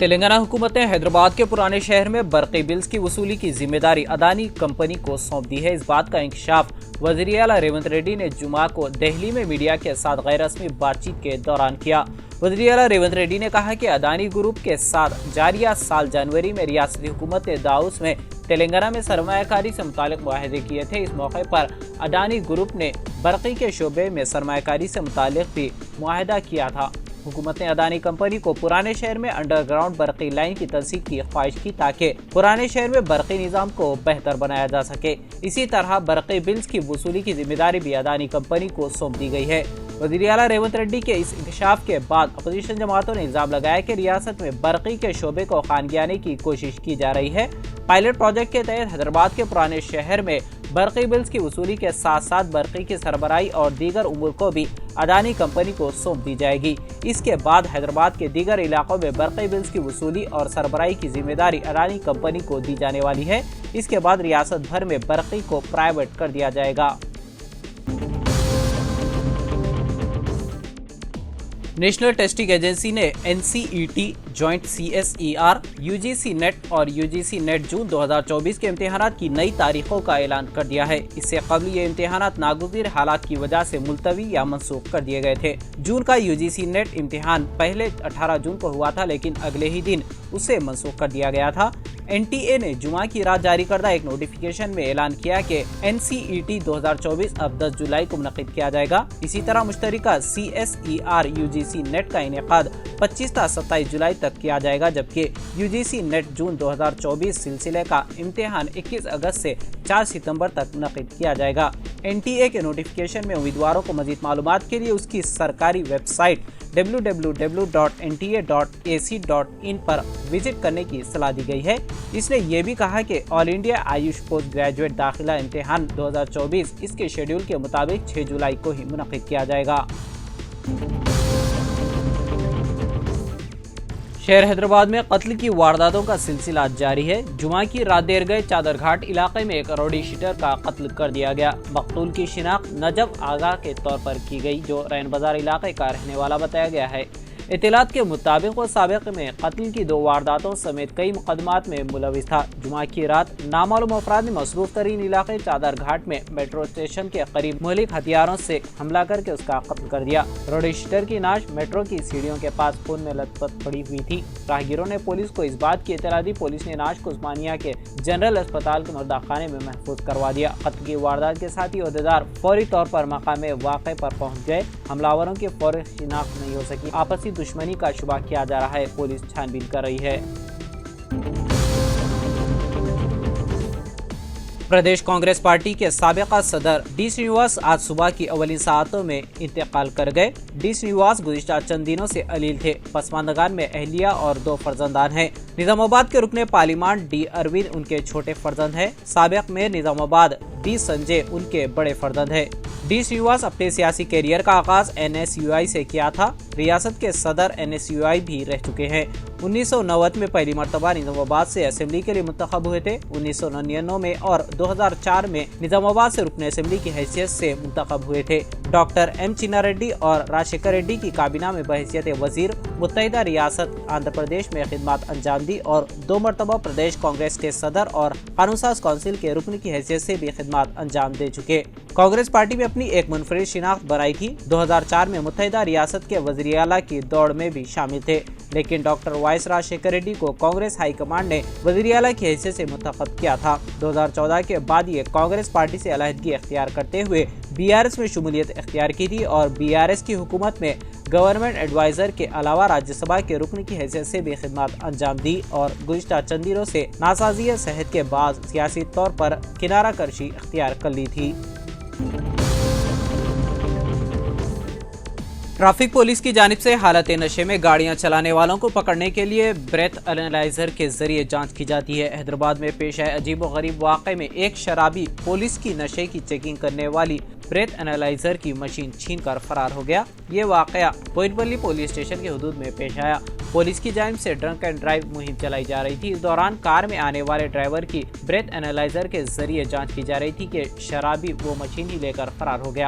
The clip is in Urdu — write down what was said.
تلنگانہ حکومت نے حیدرآباد کے پرانے شہر میں برقی بلز کی وصولی کی ذمہ داری اڈانی کمپنی کو سونپ دی ہے۔ اس بات کا انکشاف وزیر اعلیٰ ریونت ریڈی نے جمعہ کو دہلی میں میڈیا کے ساتھ غیر رسمی بات چیت کے دوران کیا۔ وزیر اعلیٰ ریونت ریڈی نے کہا کہ اڈانی گروپ کے ساتھ جاریہ سال جنوری میں ریاستی حکومت نے داؤس میں تلنگانہ میں سرمایہ کاری سے متعلق معاہدے کیے تھے۔ اس موقع پر اڈانی گروپ نے برقی کے شعبے میں سرمایہ کاری سے متعلق بھی معاہدہ کیا تھا۔ حکومت نے اڈانی کمپنی کو پرانے شہر میں انڈر گراؤنڈ برقی لائن کی تنصیب کی خواہش کی تاکہ پرانے شہر میں برقی نظام کو بہتر بنایا جا سکے۔ اسی طرح برقی بلز کی وصولی کی ذمہ داری بھی اڈانی کمپنی کو سونپ دی گئی ہے۔ وزیر اعلیٰ ریونت ریڈی کے اس انکشاف کے بعد اپوزیشن جماعتوں نے الزام لگایا کہ ریاست میں برقی کے شعبے کو خانگیانے کی کوشش کی جا رہی ہے۔ پائلٹ پروجیکٹ کے تحت حیدرآباد کے پرانے شہر میں برقی بلز کی وصولی کے ساتھ ساتھ برقی کی سربراہی اور دیگر امور کو بھی اڈانی کمپنی کو سونپ دی جائے گی۔ اس کے بعد حیدرآباد کے دیگر علاقوں میں برقی بلز کی وصولی اور سربراہی کی ذمہ داری اڈانی کمپنی کو دی جانے والی ہے۔ اس کے بعد ریاست بھر میں برقی کو پرائیویٹ کر دیا جائے گا۔ نیشنل ٹیسٹنگ ایجنسی نے NCET، joint CSER، UGC NET اور UGC نیٹ جون 2024 کے امتحانات کی نئی تاریخوں کا اعلان کر دیا ہے۔ اس سے قبل یہ امتحانات ناگزیر حالات کی وجہ سے ملتوی یا منسوخ کر دیے گئے تھے۔ جون کا UGC نیٹ امتحان پہلے 18 جون کو ہوا تھا، لیکن اگلے ہی دن اسے منسوخ کر دیا گیا تھا۔ NTA نے جمعہ کی رات جاری کردہ ایک نوٹیفیکیشن میں اعلان کیا کہ NCET 2024 اب 10 جولائی کو منعقد کیا جائے گا۔ اسی طرح مشترکہ CSER UGC نیٹ کا انعقاد 25 تا 27 جولائی تک کیا جائے گا، جبکہ UGC نیٹ جون 2024 سلسلے کا امتحان 21 اگست سے 4 ستمبر تک منعقد کیا جائے گا۔ NTA کے نوٹیفیکیشن میں امیدواروں کو مزید معلومات کے لیے اس کی سرکاری ویب سائٹ www.nta.ac.in پر وزٹ کرنے کی صلاح دی گئی ہے۔ اس نے یہ بھی کہا کہ آل انڈیا آیوش پوسٹ گریجویٹ داخلہ امتحان 2024 اس کے شیڈول کے مطابق 6 جولائی کو ہی منعقد کیا جائے گا۔ شہر حیدرآباد میں قتل کی وارداتوں کا سلسلہ جاری ہے۔ جمعہ کی رات دیر گئے چادر گھاٹ علاقے میں ایک روڈی شیٹر کا قتل کر دیا گیا۔ مقتول کی شناخت نجف آغا کے طور پر کی گئی، جو رین بازار علاقے کا رہنے والا بتایا گیا ہے۔ اطلاعات کے مطابق وہ سابق میں قتل کی 2 وارداتوں سمیت کئی مقدمات میں ملوث تھا۔ جمعہ کی رات نامعلوم افراد نے مصروف ترین علاقے چادر گھاٹ میں میٹرو اسٹیشن کے قریب مہلک ہتھیاروں سے حملہ کر کے اس کا قتل کر دیا۔ روڈی شیٹر کی نعش میٹرو کی سیڑھیوں کے پاس خون میں لت پت پڑی ہوئی تھی۔ راہگیروں نے پولیس کو اس بات کی اطلاع دی۔ پولیس نے نعش کو عثمانیہ کے جنرل اسپتال کے مردہ خانے میں محفوظ کروا دیا۔ قتل کی واردات کے ساتھ ہی عہدیدار فوری طور پر مقام واقعے پر پہنچ گئے۔ حملاوروں کی فوری شناخت نہیں ہو سکی۔ آپسی دشمنی کا شبہ کیا جا رہا ہے۔ پولیس چھان بین کر رہی ہے۔ پردیش کانگریس پارٹی کے سابقہ صدر ڈی سرینواس آج صبح کی اولین ساعتوں میں انتقال کر گئے۔ ڈی سرینواس گزشتہ چند دنوں سے علیل تھے۔ پسماندگان میں اہلیہ اور 2 فرزندان ہیں۔ نظام آباد کے رکن پارلیمان ڈی اروند ان کے چھوٹے فرزند ہیں۔ سابق میئر نظام آباد ڈی سنجے ان کے بڑے فرزند ہیں۔ ڈی سرینواس اپنے سیاسی کیریئر کا آغاز NSUI سے کیا تھا۔ ریاست کے صدر NSUI بھی رہ چکے ہیں۔ 1990 میں پہلی مرتبہ نظام آباد سے اسمبلی کے لیے منتخب ہوئے تھے۔ 1999 میں اور 2004 میں نظام آباد سے رکن اسمبلی کی حیثیت سے منتخب ہوئے تھے۔ ڈاکٹر M چنا ریڈی اور راشیکھر ریڈی کی کابینہ میں بحیثیت وزیر متحدہ ریاست آندھرا پردیش میں خدمات انجام دی اور 2 مرتبہ پردیش کانگریس کے صدر اور قانون ساز کونسل کے رکن کی حیثیت سے بھی خدمات انجام دے چکے۔ کانگریس پارٹی میں اپنی ایک منفرد شناخت بنائی تھی۔ 2004 میں متحدہ ریاست کے وزیر اعلیٰ کی دوڑ میں بھی شامل تھے، لیکن ڈاکٹر وائس راشیکھر ریڈی کو کانگریس ہائی کمانڈ نے وزیر اعلیٰ کی حیثیت سے منتخب کیا تھا۔ 2014 کے بعد یہ کانگریس پارٹی سے علیحدگی اختیار کرتے ہوئے BRS میں شمولیت اختیار کی تھی اور BRS کی حکومت میں گورنمنٹ ایڈوائزر کے علاوہ راجیہ سبھا کے رکن کی حیثیت سے بھی خدمات انجام دی اور گزشتہ چند دنوں سے ناسازی صحت کے بعد سیاسی طور پر کنارہ کشی اختیار کر لی تھی۔ ٹریفک پولیس کی جانب سے حالت نشے میں گاڑیاں چلانے والوں کو پکڑنے کے لیے بریتھ انالائزر کے ذریعے جانچ کی جاتی ہے۔ حیدرآباد میں پیش آئے عجیب و غریب واقعے میں ایک شرابی پولیس کی نشے کی چیکنگ کرنے والی بریتھ انالائزر کی مشین چھین کر فرار ہو گیا۔ یہ واقعہ بوئنپلی پولیس اسٹیشن کے حدود میں پیش آیا۔ پولیس کی جانب سے ڈرنک اینڈ ڈرائیو مہم چلائی جا رہی تھی۔ اس دوران کار میں آنے والے ڈرائیور کی بریتھ انالائزر کے ذریعے جانچ کی جا رہی تھی کہ شرابی وہ مشین ہی لے کر فرار ہو گیا۔